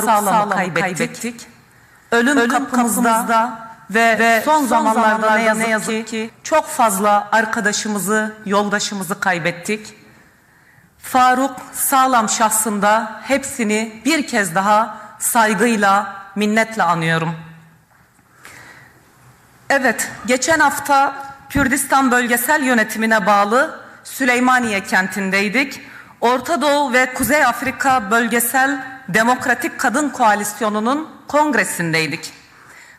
sağlamı kaybettik. Ölüm kapımızda ve son zamanlarda ne yazık ki çok fazla arkadaşımızı, yoldaşımızı kaybettik. Faruk Sağlam şahsında hepsini bir kez daha saygıyla, minnetle anıyorum. Evet, geçen hafta Kürdistan Bölgesel Yönetimine bağlı Süleymaniye kentindeydik. Orta Doğu ve Kuzey Afrika Bölgesel Demokratik Kadın Koalisyonu'nun kongresindeydik.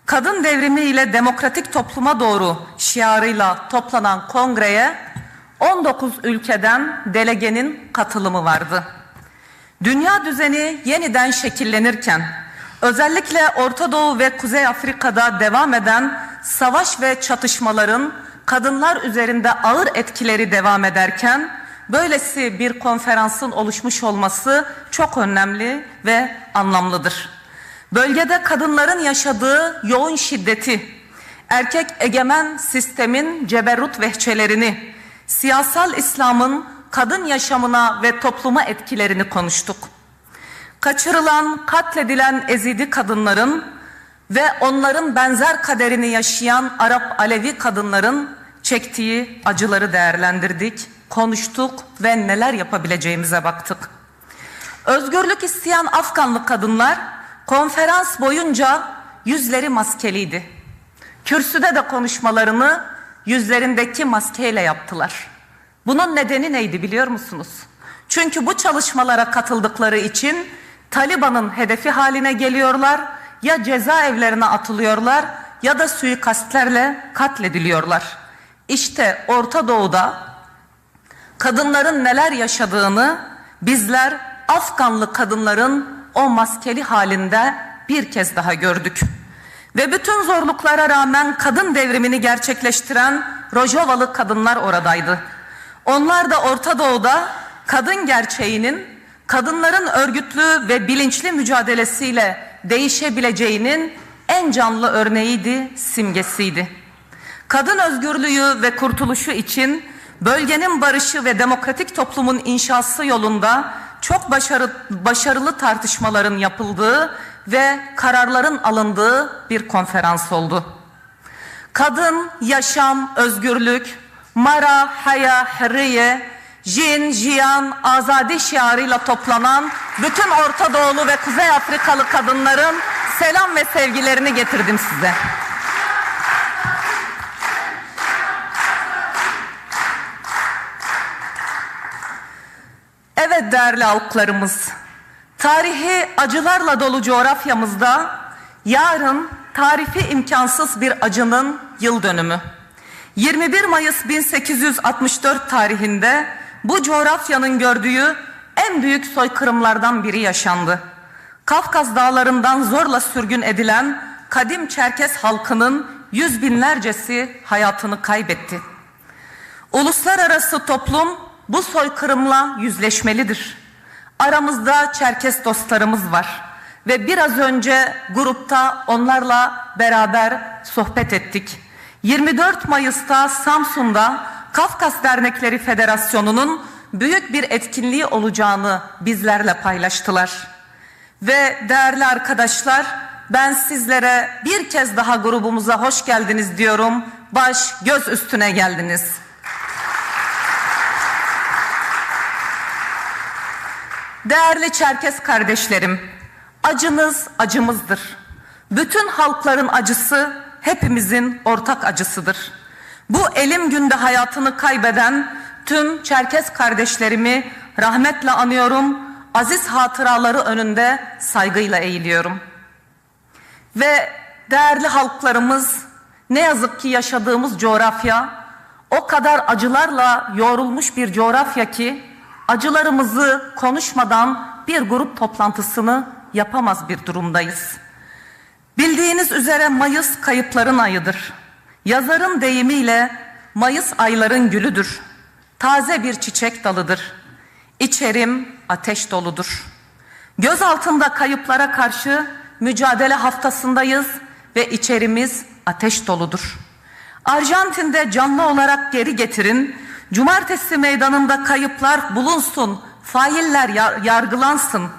Kadın devrimi ile demokratik topluma doğru şiarıyla toplanan kongreye 19 ülkeden delegenin katılımı vardı. Dünya düzeni yeniden şekillenirken, özellikle Orta Doğu ve Kuzey Afrika'da devam eden savaş ve çatışmaların kadınlar üzerinde ağır etkileri devam ederken, böylesi bir konferansın oluşmuş olması çok önemli ve anlamlıdır. Bölgede kadınların yaşadığı yoğun şiddeti, erkek egemen sistemin ceberrut vehçelerini, siyasal İslam'ın kadın yaşamına ve topluma etkilerini konuştuk. Kaçırılan, katledilen Ezidi kadınların ve onların benzer kaderini yaşayan Arap Alevi kadınların çektiği acıları değerlendirdik, konuştuk ve neler yapabileceğimize baktık. Özgürlük isteyen Afganlı kadınlar konferans boyunca yüzleri maskeliydi. Kürsüde de konuşmalarını yüzlerindeki maskeyle yaptılar. Bunun nedeni neydi biliyor musunuz? Çünkü bu çalışmalara katıldıkları için Taliban'ın hedefi haline geliyorlar, ya cezaevlerine atılıyorlar ya da suikastlerle katlediliyorlar. İşte Orta Doğu'da kadınların neler yaşadığını bizler Afganlı kadınların o maskeli halinde bir kez daha gördük. Ve bütün zorluklara rağmen kadın devrimini gerçekleştiren Rojovalı kadınlar oradaydı. Onlar da Orta Doğu'da kadın gerçeğinin, kadınların örgütlü ve bilinçli mücadelesiyle değişebileceğinin en canlı örneğiydi, simgesiydi. Kadın özgürlüğü ve kurtuluşu için bölgenin barışı ve demokratik toplumun inşası yolunda çok başarılı tartışmaların yapıldığı ve kararların alındığı bir konferans oldu. Kadın, yaşam, özgürlük, Mara, Haya, Hürriye, Jin, Jiyan, Azadi şiarıyla toplanan bütün Orta Doğulu ve Kuzey Afrikalı kadınların selam ve sevgilerini getirdim size. Evet değerli halklarımız, tarihi acılarla dolu coğrafyamızda yarın tarifi imkansız bir acının yıl dönümü. 21 Mayıs 1864 tarihinde bu coğrafyanın gördüğü en büyük soykırımlardan biri yaşandı. Kafkas dağlarından zorla sürgün edilen kadim Çerkes halkının yüz binlercesi hayatını kaybetti. Uluslararası toplum bu soykırımla yüzleşmelidir. Aramızda Çerkes dostlarımız var ve biraz önce grupta onlarla beraber sohbet ettik. 24 Mayıs'ta Samsun'da Kafkas Dernekleri Federasyonu'nun büyük bir etkinliği olacağını bizlerle paylaştılar. Ve değerli arkadaşlar, ben sizlere bir kez daha grubumuza hoş geldiniz diyorum. Baş göz üstüne geldiniz. Değerli Çerkes kardeşlerim, acınız acımızdır. Bütün halkların acısı hepimizin ortak acısıdır. Bu elim günde hayatını kaybeden tüm Çerkes kardeşlerimi rahmetle anıyorum, aziz hatıraları önünde saygıyla eğiliyorum. Ve değerli halklarımız, ne yazık ki yaşadığımız coğrafya o kadar acılarla yoğrulmuş bir coğrafya ki acılarımızı konuşmadan bir grup toplantısını yapamaz bir durumdayız. Bildiğiniz üzere Mayıs kayıpların ayıdır. Yazarın deyimiyle Mayıs ayların gülüdür. Taze bir çiçek dalıdır. İçerim ateş doludur. Göz altında kayıplara karşı mücadele haftasındayız ve içerimiz ateş doludur. Arjantin'de canlı olarak geri getirin. Cumartesi meydanında kayıplar bulunsun, failler yargılansın.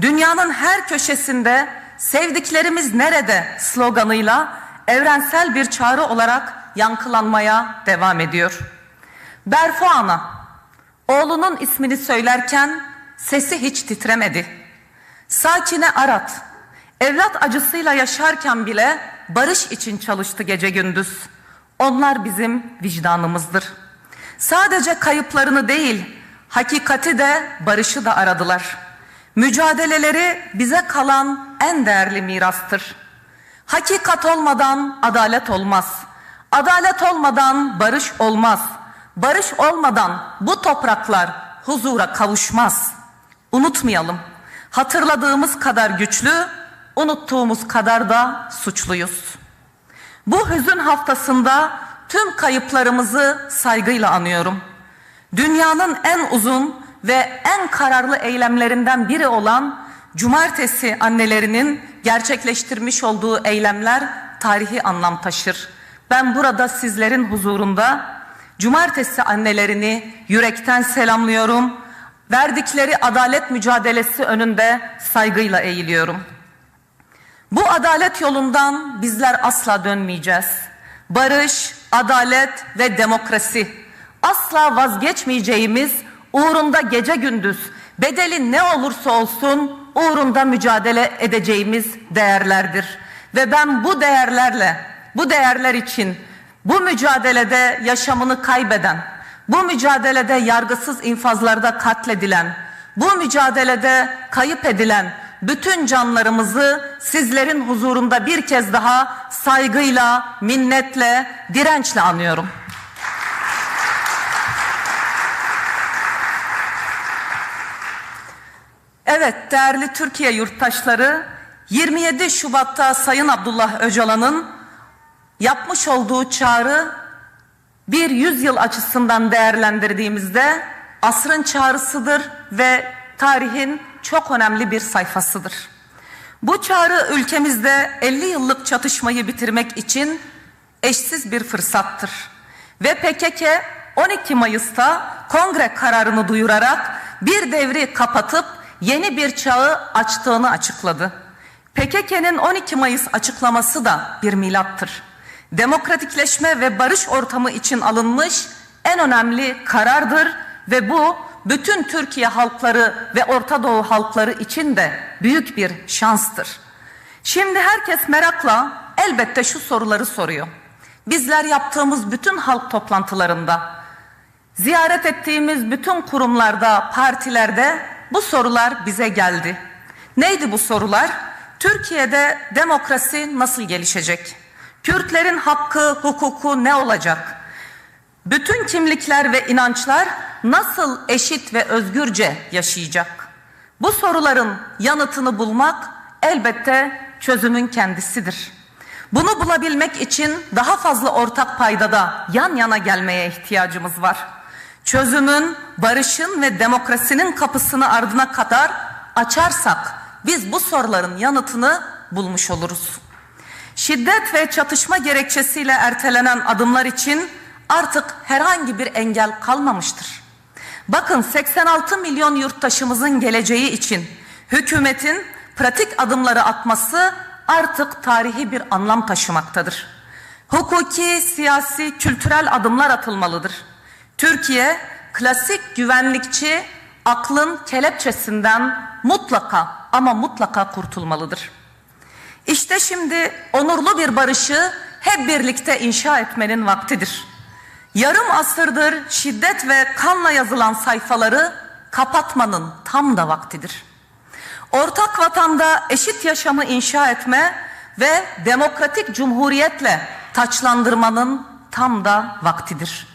Dünyanın her köşesinde "Sevdiklerimiz nerede?" sloganıyla evrensel bir çağrı olarak yankılanmaya devam ediyor. Berfu ana, oğlunun ismini söylerken sesi hiç titremedi. Sakine Arat, evlat acısıyla yaşarken bile barış için çalıştı gece gündüz. Onlar bizim vicdanımızdır. Sadece kayıplarını değil, hakikati de barışı da aradılar. Mücadeleleri bize kalan en değerli mirastır. Hakikat olmadan adalet olmaz. Adalet olmadan barış olmaz. Barış olmadan bu topraklar huzura kavuşmaz. Unutmayalım. Hatırladığımız kadar güçlü, unuttuğumuz kadar da suçluyuz. Bu hüzün haftasında tüm kayıplarımızı saygıyla anıyorum. Dünyanın en uzun ve en kararlı eylemlerinden biri olan Cumartesi annelerinin gerçekleştirmiş olduğu eylemler tarihi anlam taşır. Ben burada sizlerin huzurunda Cumartesi annelerini yürekten selamlıyorum. Verdikleri adalet mücadelesi önünde saygıyla eğiliyorum. Bu adalet yolundan bizler asla dönmeyeceğiz. Barış, adalet ve demokrasi asla vazgeçmeyeceğimiz, uğrunda gece gündüz bedeli ne olursa olsun uğrunda mücadele edeceğimiz değerlerdir. Ve ben bu değerler için bu mücadelede yaşamını kaybeden, bu mücadelede yargısız infazlarda katledilen, bu mücadelede kayıp edilen bütün canlarımızı sizlerin huzurunda bir kez daha saygıyla, minnetle, dirençle anıyorum. Evet değerli Türkiye yurttaşları, 27 Şubat'ta Sayın Abdullah Öcalan'ın yapmış olduğu çağrı bir yüzyıl açısından değerlendirdiğimizde asrın çağrısıdır ve tarihin çok önemli bir sayfasıdır. Bu çağrı ülkemizde 50 yıllık çatışmayı bitirmek için eşsiz bir fırsattır. Ve PKK 12 Mayıs'ta kongre kararını duyurarak bir devri kapatıp yeni bir çağı açtığını açıkladı. PKK'nın 12 Mayıs açıklaması da bir milattır. Demokratikleşme ve barış ortamı için alınmış en önemli karardır ve bu bütün Türkiye halkları ve Orta Doğu halkları için de büyük bir şanstır. Şimdi herkes merakla elbette şu soruları soruyor. Bizler yaptığımız bütün halk toplantılarında, ziyaret ettiğimiz bütün kurumlarda, partilerde bu sorular bize geldi. Neydi bu sorular? Türkiye'de demokrasi nasıl gelişecek? Kürtlerin hakkı, hukuku ne olacak? Bütün kimlikler ve inançlar nasıl eşit ve özgürce yaşayacak? Bu soruların yanıtını bulmak elbette çözümün kendisidir. Bunu bulabilmek için daha fazla ortak paydada yan yana gelmeye ihtiyacımız var. Çözümün, barışın ve demokrasinin kapısını ardına kadar açarsak biz bu soruların yanıtını bulmuş oluruz. Şiddet ve çatışma gerekçesiyle ertelenen adımlar için artık herhangi bir engel kalmamıştır. Bakın 86 milyon yurttaşımızın geleceği için hükümetin pratik adımları atması artık tarihi bir anlam taşımaktadır. Hukuki, siyasi, kültürel adımlar atılmalıdır. Türkiye klasik güvenlikçi aklın kelepçesinden mutlaka ama mutlaka kurtulmalıdır. İşte şimdi onurlu bir barışı hep birlikte inşa etmenin vaktidir. Yarım asırdır şiddet ve kanla yazılan sayfaları kapatmanın tam da vaktidir. Ortak vatanda eşit yaşamı inşa etme ve demokratik cumhuriyetle taçlandırmanın tam da vaktidir.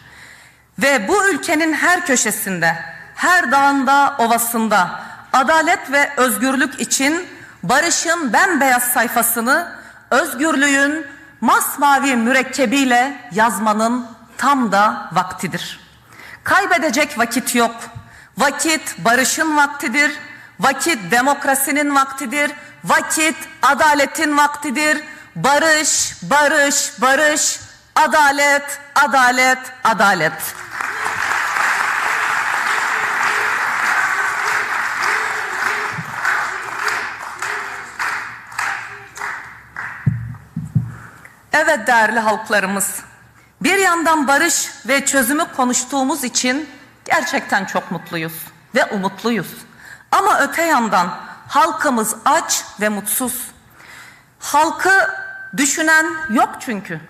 Ve bu ülkenin her köşesinde, her dağında, ovasında adalet ve özgürlük için barışın bembeyaz sayfasını özgürlüğün masmavi mürekkebiyle yazmanın tam da vaktidir. Kaybedecek vakit yok. Vakit barışın vaktidir. Vakit demokrasinin vaktidir. Vakit adaletin vaktidir. Barış, barış, barış. Adalet, adalet, adalet. Evet değerli halklarımız, bir yandan barış ve çözümü konuştuğumuz için gerçekten çok mutluyuz ve umutluyuz. Ama öte yandan halkımız aç ve mutsuz. Halkı düşünen yok çünkü.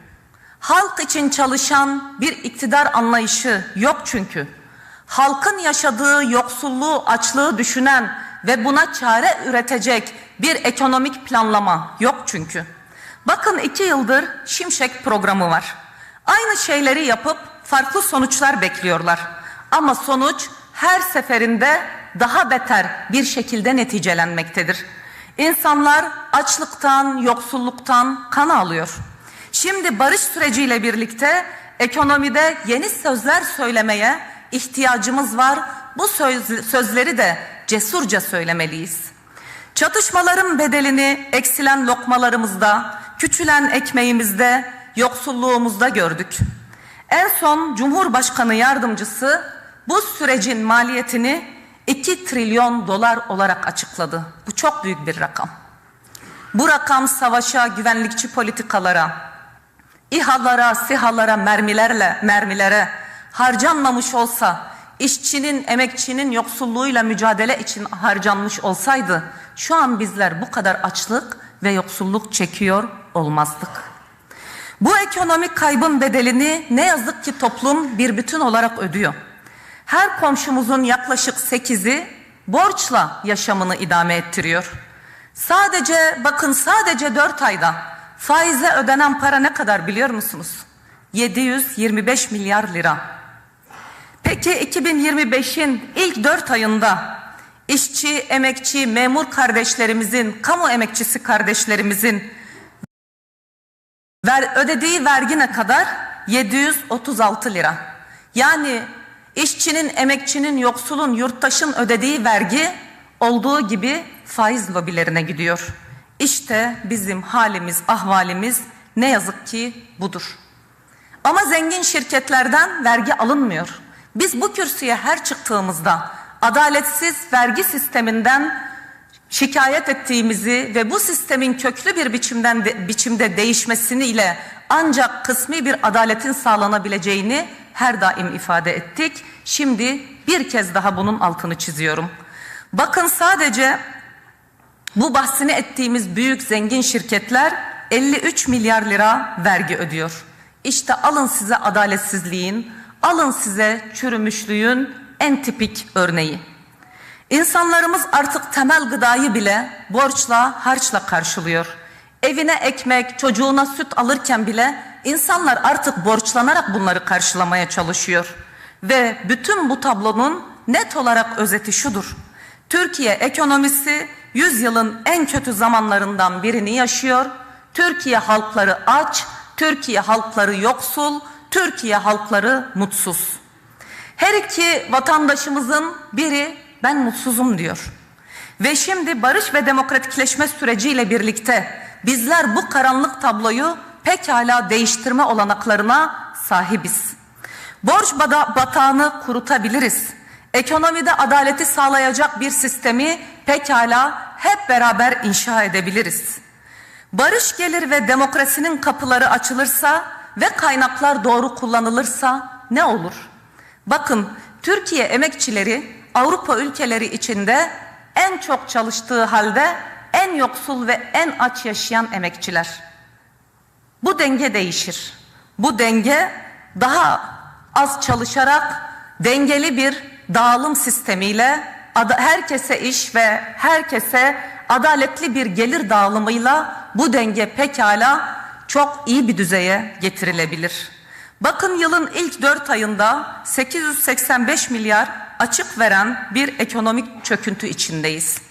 Halk için çalışan bir iktidar anlayışı yok çünkü. Halkın yaşadığı yoksulluğu, açlığı düşünen ve buna çare üretecek bir ekonomik planlama yok çünkü. Bakın 2 yıldır Şimşek programı var. Aynı şeyleri yapıp farklı sonuçlar bekliyorlar. Ama sonuç her seferinde daha beter bir şekilde neticelenmektedir. İnsanlar açlıktan, yoksulluktan kan ağlıyor. Şimdi barış süreciyle birlikte ekonomide yeni sözler söylemeye ihtiyacımız var. Bu sözleri de cesurca söylemeliyiz. Çatışmaların bedelini eksilen lokmalarımızda, küçülen ekmeğimizde, yoksulluğumuzda gördük. En son Cumhurbaşkanı Yardımcısı bu sürecin maliyetini 2 trilyon dolar olarak açıkladı. Bu çok büyük bir rakam. Bu rakam savaşa, güvenlikçi politikalara, İHA'lara, SİHA'lara, mermilere harcanmamış olsa, işçinin, emekçinin yoksulluğuyla mücadele için harcanmış olsaydı, şu an bizler bu kadar açlık ve yoksulluk çekiyor olmazdık. Bu ekonomik kaybın bedelini ne yazık ki toplum bir bütün olarak ödüyor. Her komşumuzun yaklaşık 8'i borçla yaşamını idame ettiriyor. Sadece 4 ayda faize ödenen para ne kadar biliyor musunuz? 725 milyar lira. Peki 2025'in ilk 4 ayında işçi, emekçi, memur kardeşlerimizin, kamu emekçisi kardeşlerimizin ödediği vergi ne kadar? 736 lira. Yani işçinin, emekçinin, yoksulun, yurttaşın ödediği vergi olduğu gibi faiz lobilerine gidiyor. İşte bizim halimiz, ahvalimiz ne yazık ki budur. Ama zengin şirketlerden vergi alınmıyor. Biz bu kürsüye her çıktığımızda adaletsiz vergi sisteminden şikayet ettiğimizi ve bu sistemin köklü bir biçimde değişmesiyle ancak kısmi bir adaletin sağlanabileceğini her daim ifade ettik. Şimdi bir kez daha bunun altını çiziyorum. Bakın sadece bu bahsini ettiğimiz büyük zengin şirketler 53 milyar lira vergi ödüyor. İşte alın size adaletsizliğin, alın size çürümüşlüğün en tipik örneği. İnsanlarımız artık temel gıdayı bile borçla, harçla karşılıyor. Evine ekmek, çocuğuna süt alırken bile insanlar artık borçlanarak bunları karşılamaya çalışıyor. Ve bütün bu tablonun net olarak özeti şudur: Türkiye ekonomisi 100 yılın en kötü zamanlarından birini yaşıyor. Türkiye halkları aç, Türkiye halkları yoksul, Türkiye halkları mutsuz. Her iki vatandaşımızın biri ben mutsuzum diyor. Ve şimdi barış ve demokratikleşme süreciyle birlikte bizler bu karanlık tabloyu pekala değiştirme olanaklarına sahibiz. Borç batağını kurutabiliriz. Ekonomide adaleti sağlayacak bir sistemi pekala hep beraber inşa edebiliriz. Barış gelir ve demokrasinin kapıları açılırsa ve kaynaklar doğru kullanılırsa ne olur? Bakın, Türkiye emekçileri Avrupa ülkeleri içinde en çok çalıştığı halde en yoksul ve en aç yaşayan emekçiler. Bu denge değişir. Bu denge daha az çalışarak dengeli bir dağılım sistemiyle herkese iş ve herkese adaletli bir gelir dağılımıyla bu denge pekala çok iyi bir düzeye getirilebilir. Bakın, yılın ilk 4 ayında 885 milyar açık veren bir ekonomik çöküntü içindeyiz.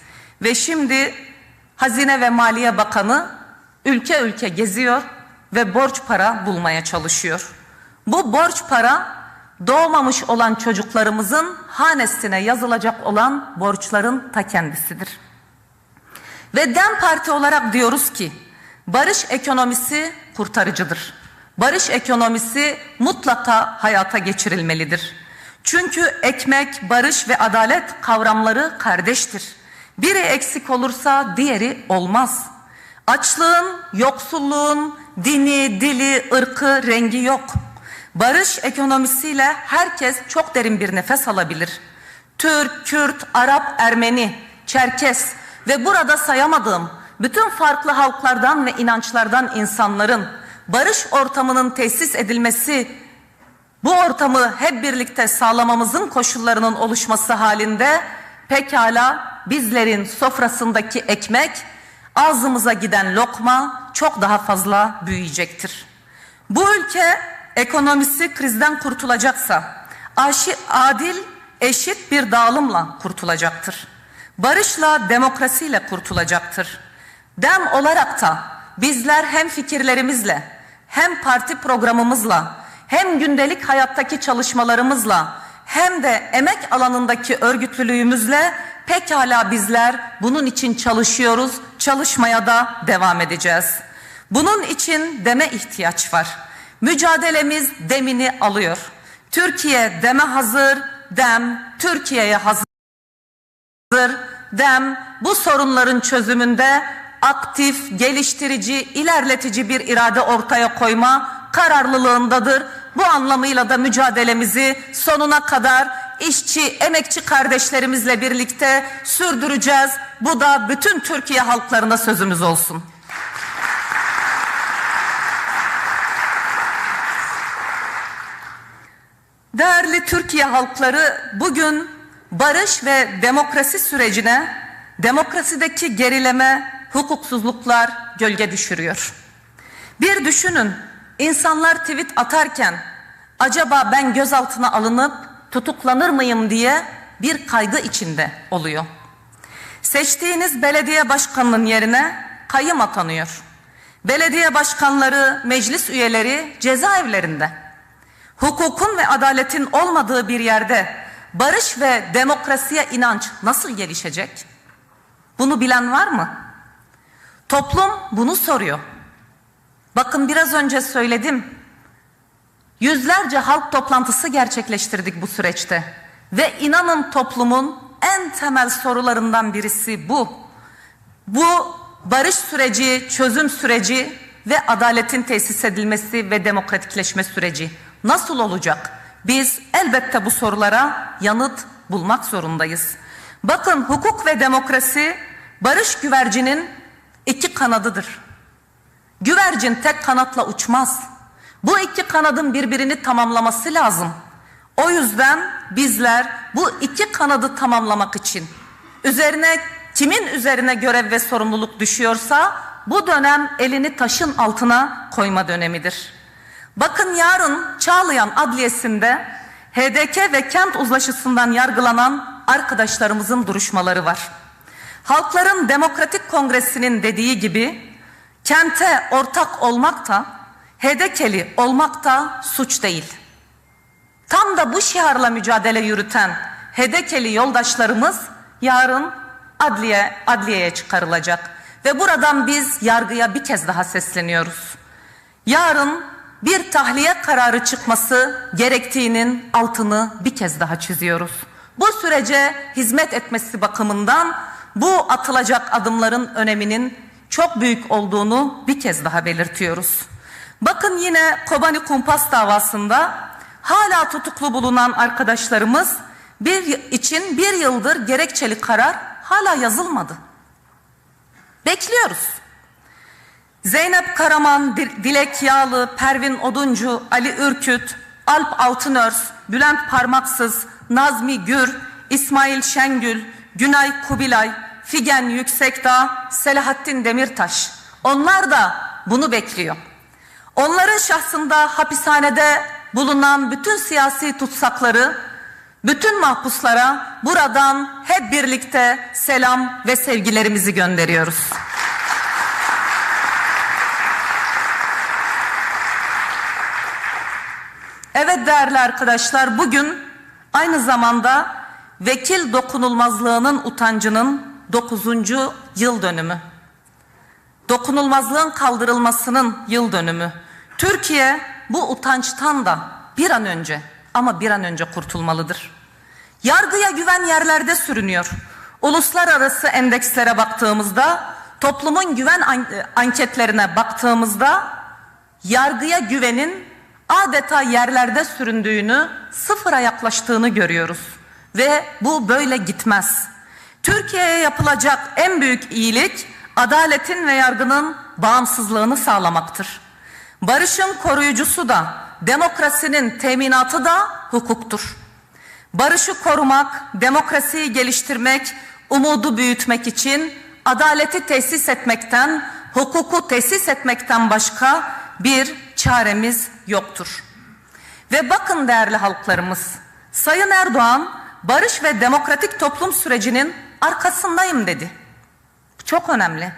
Ve şimdi Hazine ve Maliye Bakanı ülke ülke geziyor ve borç para bulmaya çalışıyor. Bu borç para doğmamış olan çocuklarımızın hanesine yazılacak olan borçların ta kendisidir. Ve DEM Parti olarak diyoruz ki barış ekonomisi kurtarıcıdır. Barış ekonomisi mutlaka hayata geçirilmelidir. Çünkü ekmek, barış ve adalet kavramları kardeştir. Biri eksik olursa diğeri olmaz. Açlığın, yoksulluğun, dini, dili, ırkı, rengi yok. Barış ekonomisiyle herkes çok derin bir nefes alabilir. Türk, Kürt, Arap, Ermeni, Çerkes ve burada sayamadığım bütün farklı halklardan ve inançlardan insanların barış ortamının tesis edilmesi, bu ortamı hep birlikte sağlamamızın koşullarının oluşması halinde pekala bizlerin sofrasındaki ekmek, ağzımıza giden lokma çok daha fazla büyüyecektir. Bu ülke ekonomisi krizden kurtulacaksa adil, eşit bir dağılımla kurtulacaktır. Barışla, demokrasiyle kurtulacaktır. Dem olarak da bizler hem fikirlerimizle, hem parti programımızla, hem gündelik hayattaki çalışmalarımızla, hem de emek alanındaki örgütlülüğümüzle pekala bizler bunun için çalışıyoruz, çalışmaya da devam edeceğiz. Bunun için deme ihtiyaç var. Mücadelemiz demini alıyor. Türkiye deme hazır, dem Türkiye'ye hazır. Dem bu sorunların çözümünde aktif, geliştirici, ilerletici bir irade ortaya koyma kararlılığındadır. Bu anlamıyla da mücadelemizi sonuna kadar işçi, emekçi kardeşlerimizle birlikte sürdüreceğiz. Bu da bütün Türkiye halklarına sözümüz olsun. Değerli Türkiye halkları, bugün barış ve demokrasi sürecine, demokrasideki gerileme, hukuksuzluklar gölge düşürüyor. Bir düşünün, insanlar tweet atarken acaba ben gözaltına alınıp tutuklanır mıyım diye bir kaygı içinde oluyor. Seçtiğiniz belediye başkanının yerine kayyım atanıyor. Belediye başkanları, meclis üyeleri cezaevlerinde. Hukukun ve adaletin olmadığı bir yerde barış ve demokrasiye inanç nasıl gelişecek? Bunu bilen var mı? Toplum bunu soruyor. Bakın biraz önce söyledim. Yüzlerce halk toplantısı gerçekleştirdik bu süreçte. Ve inanın toplumun en temel sorularından birisi bu. Bu barış süreci, çözüm süreci ve adaletin tesis edilmesi ve demokratikleşme süreci nasıl olacak? Biz elbette bu sorulara yanıt bulmak zorundayız. Bakın, hukuk ve demokrasi barış güvercinin iki kanadıdır. Güvercin tek kanatla uçmaz. Bu iki kanadın birbirini tamamlaması lazım. O yüzden bizler bu iki kanadı tamamlamak için kimin üzerine görev ve sorumluluk düşüyorsa bu dönem elini taşın altına koyma dönemidir. Bakın, yarın Çağlayan Adliyesi'nde HDK ve kent uzlaşısından yargılanan arkadaşlarımızın duruşmaları var. Halkların Demokratik Kongresi'nin dediği gibi kente ortak olmak da, HDK'li olmak da suç değil. Tam da bu şiarla mücadele yürüten HDK'li yoldaşlarımız yarın adliyeye çıkarılacak. Ve buradan biz yargıya bir kez daha sesleniyoruz. Yarın bir tahliye kararı çıkması gerektiğinin altını bir kez daha çiziyoruz. Bu sürece hizmet etmesi bakımından bu atılacak adımların öneminin çok büyük olduğunu bir kez daha belirtiyoruz. Bakın, yine Kobani Kumpas davasında hala tutuklu bulunan arkadaşlarımız için bir yıldır gerekçeli karar hala yazılmadı. Bekliyoruz. Zeynep Karaman, Dilek Yağlı, Pervin Oduncu, Ali Ürküt, Alp Altınörs, Bülent Parmaksız, Nazmi Gür, İsmail Şengül, Günay Kubilay, Figen Yüksekdağ, Selahattin Demirtaş. Onlar da bunu bekliyor. Onların şahsında hapishanede bulunan bütün siyasi tutsakları, bütün mahpuslara buradan hep birlikte selam ve sevgilerimizi gönderiyoruz. Evet değerli arkadaşlar, bugün aynı zamanda vekil dokunulmazlığının utancının 9. yıl dönümü. Dokunulmazlığın kaldırılmasının yıl dönümü. Türkiye bu utançtan da bir an önce kurtulmalıdır. Yargıya güven yerlerde sürünüyor. Uluslararası endekslere baktığımızda, toplumun güven anketlerine baktığımızda yargıya güvenin adeta yerlerde süründüğünü, sıfıra yaklaştığını görüyoruz. Ve bu böyle gitmez. Türkiye'ye yapılacak en büyük iyilik, adaletin ve yargının bağımsızlığını sağlamaktır. Barışın koruyucusu da, demokrasinin teminatı da hukuktur. Barışı korumak, demokrasiyi geliştirmek, umudu büyütmek için adaleti tesis etmekten, hukuku tesis etmekten başka bir çaremiz yoktur. Ve bakın değerli halklarımız, Sayın Erdoğan barış ve demokratik toplum sürecinin arkasındayım dedi. Çok önemli.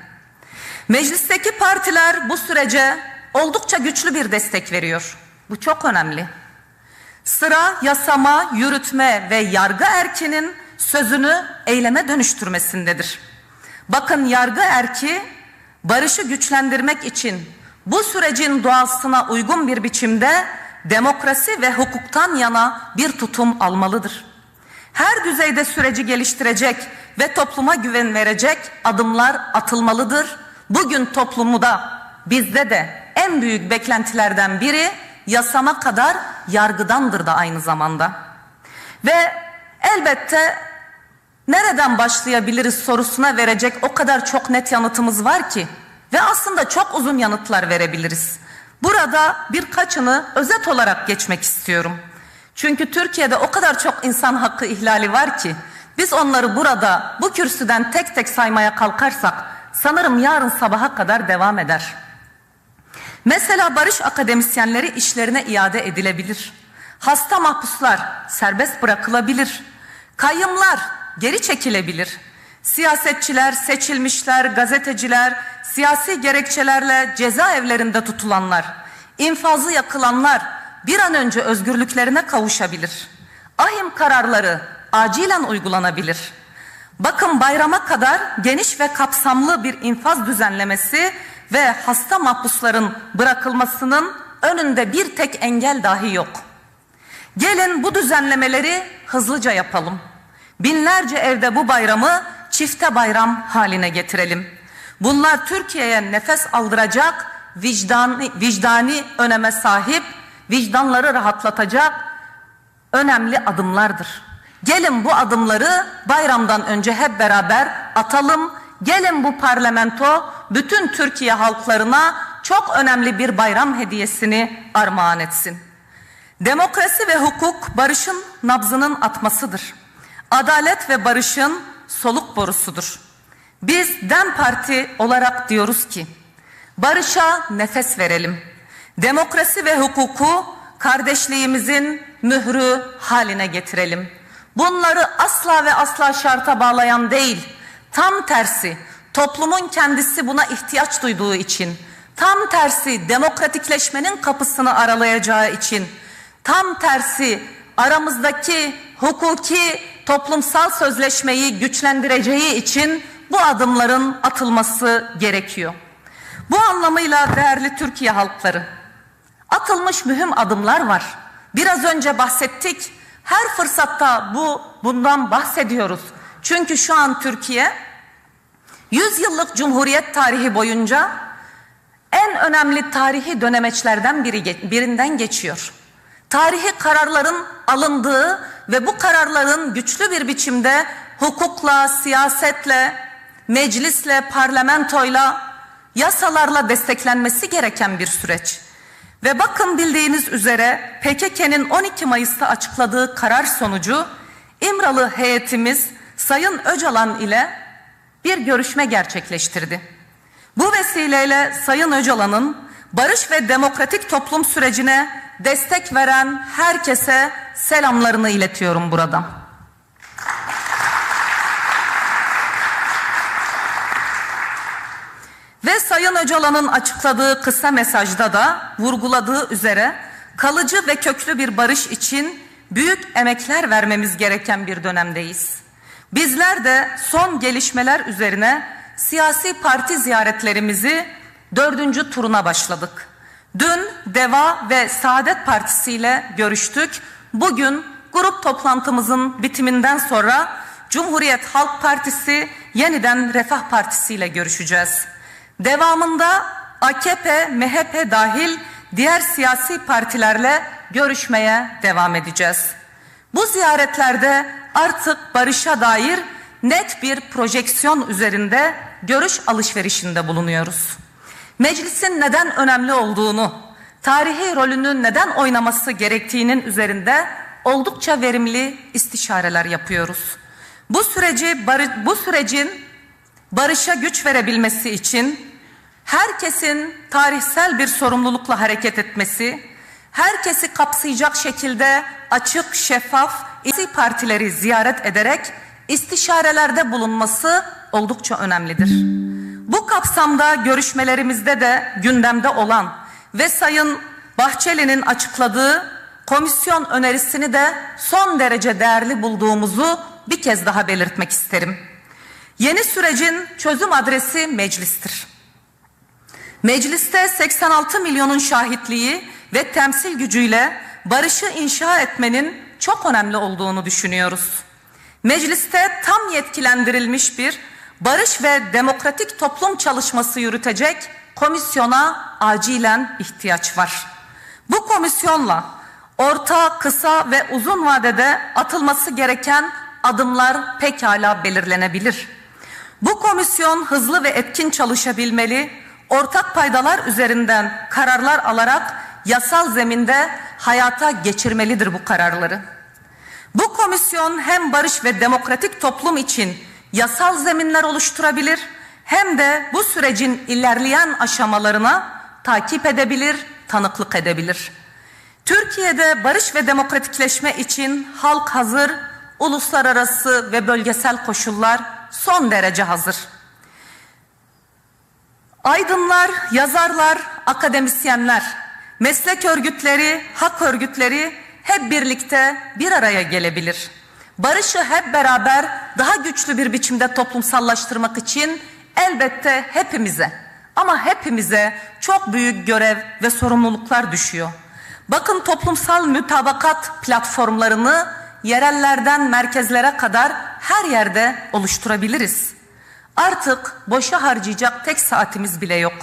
Meclisteki partiler bu sürece oldukça güçlü bir destek veriyor. Bu çok önemli. Sıra yasama, yürütme ve yargı erkinin sözünü eyleme dönüştürmesindedir. Bakın, yargı erki barışı güçlendirmek için bu sürecin doğasına uygun bir biçimde demokrasi ve hukuktan yana bir tutum almalıdır. Her düzeyde süreci geliştirecek ve topluma güven verecek adımlar atılmalıdır. Bugün toplumu da bizde de en büyük beklentilerden biri yasama kadar yargıdandır da aynı zamanda. Ve elbette nereden başlayabiliriz sorusuna verecek o kadar çok net yanıtımız var ki ve aslında çok uzun yanıtlar verebiliriz. Burada birkaçını özet olarak geçmek istiyorum. Çünkü Türkiye'de o kadar çok insan hakkı ihlali var ki biz onları burada bu kürsüden tek tek saymaya kalkarsak sanırım yarın sabaha kadar devam eder. Mesela barış akademisyenleri işlerine iade edilebilir. Hasta mahpuslar serbest bırakılabilir. Kayyımlar geri çekilebilir. Siyasetçiler, seçilmişler, gazeteciler, siyasi gerekçelerle cezaevlerinde tutulanlar, infazı yakılanlar bir an önce özgürlüklerine kavuşabilir. Ahim kararları acilen uygulanabilir. Bakın, bayrama kadar geniş ve kapsamlı bir infaz düzenlemesi ve hasta mahpusların bırakılmasının önünde bir tek engel dahi yok. Gelin bu düzenlemeleri hızlıca yapalım. Binlerce evde bu bayramı çifte bayram haline getirelim. Bunlar Türkiye'ye nefes aldıracak, vicdani öneme sahip, vicdanları rahatlatacak önemli adımlardır. Gelin bu adımları bayramdan önce hep beraber atalım. Gelin bu parlamento bütün Türkiye halklarına çok önemli bir bayram hediyesini armağan etsin. Demokrasi ve hukuk barışın nabzının atmasıdır. Adalet ve barışın soluk borusudur. Biz DEM Parti olarak diyoruz ki barışa nefes verelim. Demokrasi ve hukuku kardeşliğimizin mührü haline getirelim. Bunları asla ve asla şarta bağlayan değil, tam tersi toplumun kendisi buna ihtiyaç duyduğu için, tam tersi demokratikleşmenin kapısını aralayacağı için, tam tersi aramızdaki hukuki toplumsal sözleşmeyi güçlendireceği için bu adımların atılması gerekiyor. Bu anlamıyla değerli Türkiye halkları, atılmış mühim adımlar var. Biraz önce bahsettik. Her fırsatta bundan bahsediyoruz. Çünkü şu an Türkiye 100 yıllık Cumhuriyet tarihi boyunca en önemli tarihi dönemeçlerden birinden geçiyor. Tarihi kararların alındığı ve bu kararların güçlü bir biçimde hukukla, siyasetle, meclisle, parlamentoyla, yasalarla desteklenmesi gereken bir süreç. Ve bakın, bildiğiniz üzere PKK'nın 12 Mayıs'ta açıkladığı karar sonucu İmralı heyetimiz Sayın Öcalan ile bir görüşme gerçekleştirdi. Bu vesileyle Sayın Öcalan'ın barış ve demokratik toplum sürecine destek veren herkese selamlarını iletiyorum buradan. Ve Sayın Öcalan'ın açıkladığı kısa mesajda da vurguladığı üzere kalıcı ve köklü bir barış için büyük emekler vermemiz gereken bir dönemdeyiz. Bizler de son gelişmeler üzerine siyasi parti ziyaretlerimizi 4. turuna başladık. Dün DEVA ve Saadet Partisi ile görüştük. Bugün grup toplantımızın bitiminden sonra Cumhuriyet Halk Partisi, yeniden Refah Partisi ile görüşeceğiz. Devamında AKP, MHP dahil diğer siyasi partilerle görüşmeye devam edeceğiz. Bu ziyaretlerde artık barışa dair net bir projeksiyon üzerinde görüş alışverişinde bulunuyoruz. Meclisin neden önemli olduğunu, tarihi rolünü neden oynaması gerektiğinin üzerinde oldukça verimli istişareler yapıyoruz. Bu sürecin barışa güç verebilmesi için herkesin tarihsel bir sorumlulukla hareket etmesi, herkesi kapsayacak şekilde açık, şeffaf siyasi partileri ziyaret ederek istişarelerde bulunması oldukça önemlidir. Bu kapsamda görüşmelerimizde de gündemde olan ve Sayın Bahçeli'nin açıkladığı komisyon önerisini de son derece değerli bulduğumuzu bir kez daha belirtmek isterim. Yeni sürecin çözüm adresi meclistir. Mecliste 86 milyonun şahitliği ve temsil gücüyle barışı inşa etmenin çok önemli olduğunu düşünüyoruz. Mecliste tam yetkilendirilmiş bir barış ve demokratik toplum çalışması yürütecek komisyona acilen ihtiyaç var. Bu komisyonla orta, kısa ve uzun vadede atılması gereken adımlar pekala belirlenebilir. Bu komisyon hızlı ve etkin çalışabilmeli, ortak paydalar üzerinden kararlar alarak yasal zeminde hayata geçirmelidir bu kararları. Bu komisyon hem barış ve demokratik toplum için yasal zeminler oluşturabilir, hem de bu sürecin ilerleyen aşamalarına takip edebilir, tanıklık edebilir. Türkiye'de barış ve demokratikleşme için halk hazır, uluslararası ve bölgesel koşullar son derece hazır. Aydınlar, yazarlar, akademisyenler, meslek örgütleri, hak örgütleri hep birlikte bir araya gelebilir. Barışı hep beraber daha güçlü bir biçimde toplumsallaştırmak için elbette hepimize çok büyük görev ve sorumluluklar düşüyor. Bakın, toplumsal mütabakat platformlarını yerellerden merkezlere kadar her yerde oluşturabiliriz. Artık boşa harcayacak tek saatimiz bile yok.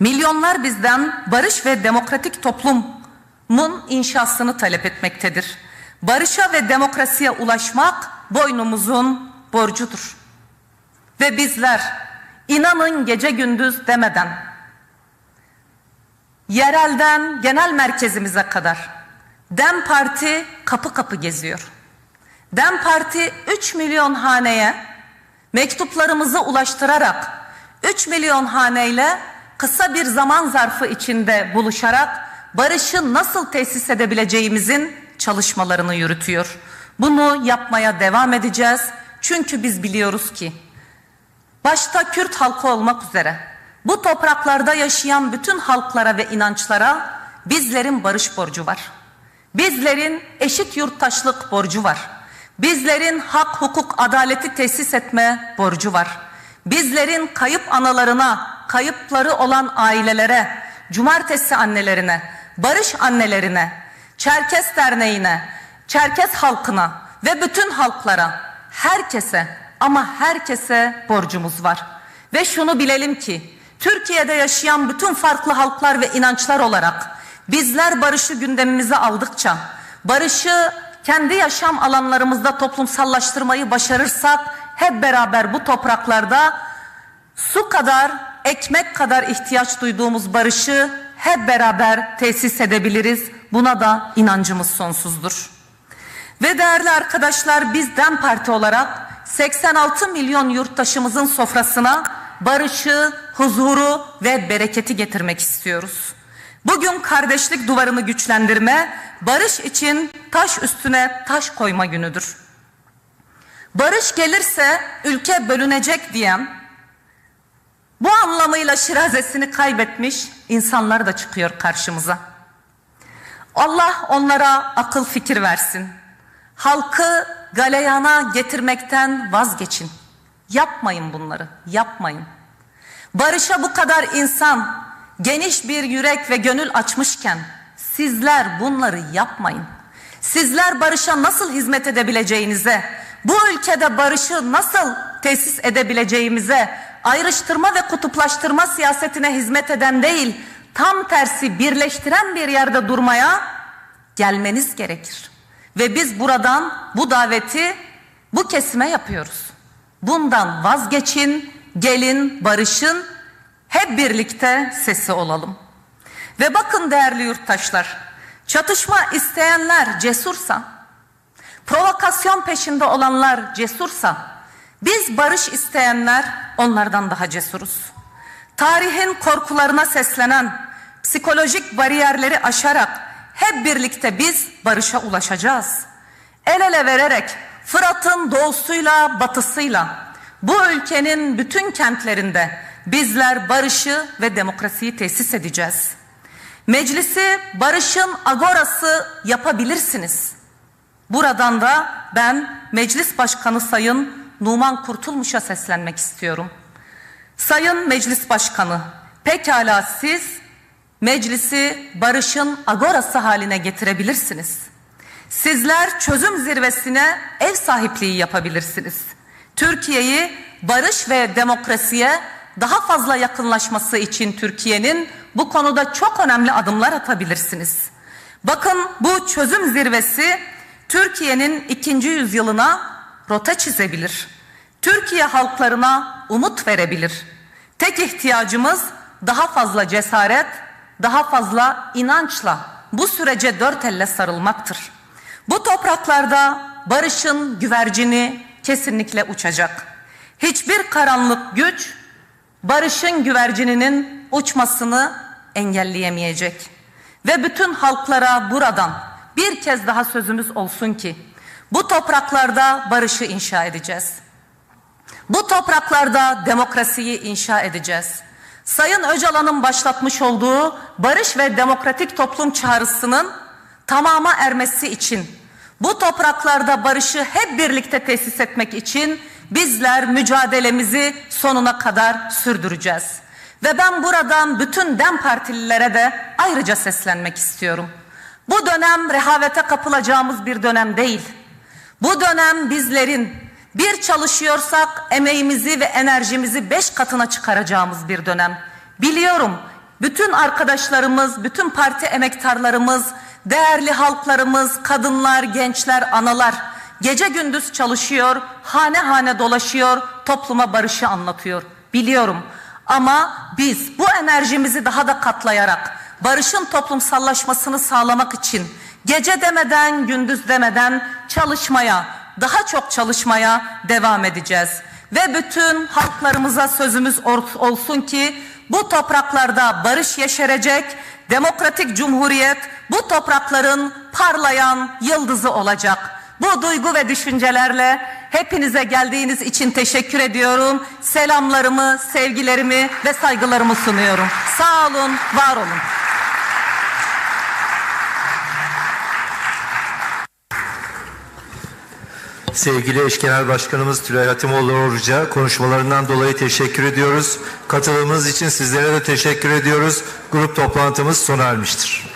Milyonlar bizden barış ve demokratik toplumun inşasını talep etmektedir. Barışa ve demokrasiye ulaşmak boynumuzun borcudur. Ve bizler inanın gece gündüz demeden yerelden genel merkezimize kadar DEM Parti kapı kapı geziyor. DEM Parti 3 milyon haneye mektuplarımızı ulaştırarak 3 milyon haneyle kısa bir zaman zarfı içinde buluşarak barışı nasıl tesis edebileceğimizin çalışmalarını yürütüyor. Bunu yapmaya devam edeceğiz. Çünkü biz biliyoruz ki başta Kürt halkı olmak üzere bu topraklarda yaşayan bütün halklara ve inançlara bizlerin barış borcu var. Bizlerin eşit yurttaşlık borcu var. Bizlerin hak, hukuk, adaleti tesis etme borcu var. Bizlerin kayıp analarına, kayıpları olan ailelere, cumartesi annelerine, barış annelerine, Çerkes Derneği'ne, Çerkes halkına ve bütün halklara, herkese ama herkese borcumuz var. Ve şunu bilelim ki Türkiye'de yaşayan bütün farklı halklar ve inançlar olarak bizler barışı gündemimize aldıkça, barışı kendi yaşam alanlarımızda toplumsallaştırmayı başarırsak hep beraber bu topraklarda su kadar, ekmek kadar ihtiyaç duyduğumuz barışı hep beraber tesis edebiliriz. Buna da inancımız sonsuzdur. Ve değerli arkadaşlar, biz DEM Parti olarak 86 milyon yurttaşımızın sofrasına barışı, huzuru ve bereketi getirmek istiyoruz. Bugün kardeşlik duvarını güçlendirme, barış için taş üstüne taş koyma günüdür. Barış gelirse ülke bölünecek diyen, bu anlamıyla şirazesini kaybetmiş insanlar da çıkıyor karşımıza. Allah onlara akıl fikir versin. Halkı galeyana getirmekten vazgeçin. Yapmayın bunları, yapmayın. Barışa bu kadar insan, geniş bir yürek ve gönül açmışken sizler bunları yapmayın. Sizler barışa nasıl hizmet edebileceğinize, bu ülkede barışı nasıl tesis edebileceğimize, ayrıştırma ve kutuplaştırma siyasetine hizmet eden değil, tam tersi birleştiren bir yerde durmaya gelmeniz gerekir. Ve biz buradan bu daveti bu kesime yapıyoruz. Bundan vazgeçin, gelin, barışın, hep birlikte sesi olalım. Ve bakın değerli yurttaşlar, çatışma isteyenler cesursa, provokasyon peşinde olanlar cesursa, biz barış isteyenler onlardan daha cesuruz. Tarihin korkularına seslenen, psikolojik bariyerleri aşarak hep birlikte biz barışa ulaşacağız. El ele vererek Fırat'ın doğusuyla batısıyla bu ülkenin bütün kentlerinde bizler barışı ve demokrasiyi tesis edeceğiz. Meclisi barışın agorası yapabilirsiniz. Buradan da ben Meclis Başkanı Sayın Numan Kurtulmuş'a seslenmek istiyorum. Sayın Meclis Başkanı, pekala siz meclisi barışın agorası haline getirebilirsiniz. Sizler çözüm zirvesine ev sahipliği yapabilirsiniz. Türkiye'yi barış ve demokrasiye daha fazla yakınlaşması için Türkiye'nin bu konuda çok önemli adımlar atabilirsiniz. Bakın bu çözüm zirvesi Türkiye'nin 2. yüzyılına rota çizebilir. Türkiye halklarına umut verebilir. Tek ihtiyacımız daha fazla cesaret, daha fazla inançla bu sürece dört elle sarılmaktır. Bu topraklarda barışın güvercini kesinlikle uçacak. Hiçbir karanlık güç barışın güvercininin uçmasını engelleyemeyecek. Ve bütün halklara buradan bir kez daha sözümüz olsun ki bu topraklarda barışı inşa edeceğiz. Bu topraklarda demokrasiyi inşa edeceğiz. Sayın Öcalan'ın başlatmış olduğu barış ve demokratik toplum çağrısının tamama ermesi için, bu topraklarda barışı hep birlikte tesis etmek için bizler mücadelemizi sonuna kadar sürdüreceğiz. Ve ben buradan bütün DEM partililere de ayrıca seslenmek istiyorum. Bu dönem rehavete kapılacağımız bir dönem değil. Bu dönem bizlerin bir çalışıyorsak emeğimizi ve enerjimizi 5 katına çıkaracağımız bir dönem. Biliyorum bütün arkadaşlarımız, bütün parti emektarlarımız, değerli halklarımız, kadınlar, gençler, analar gece gündüz çalışıyor, hane hane dolaşıyor, topluma barışı anlatıyor. Biliyorum ama biz bu enerjimizi daha da katlayarak barışın toplumsallaşmasını sağlamak için gece demeden, gündüz demeden çalışmaya, daha çok çalışmaya devam edeceğiz. Ve bütün halklarımıza sözümüz olsun ki bu topraklarda barış yeşerecek, demokratik cumhuriyet bu toprakların parlayan yıldızı olacak. Bu duygu ve düşüncelerle hepinize geldiğiniz için teşekkür ediyorum. Selamlarımı, sevgilerimi ve saygılarımı sunuyorum. Sağ olun, var olun. Sevgili eş genel başkanımız Tülay Hatimoğlu Oruç'a konuşmalarından dolayı teşekkür ediyoruz. Katılımınız için sizlere de teşekkür ediyoruz. Grup toplantımız sona ermiştir.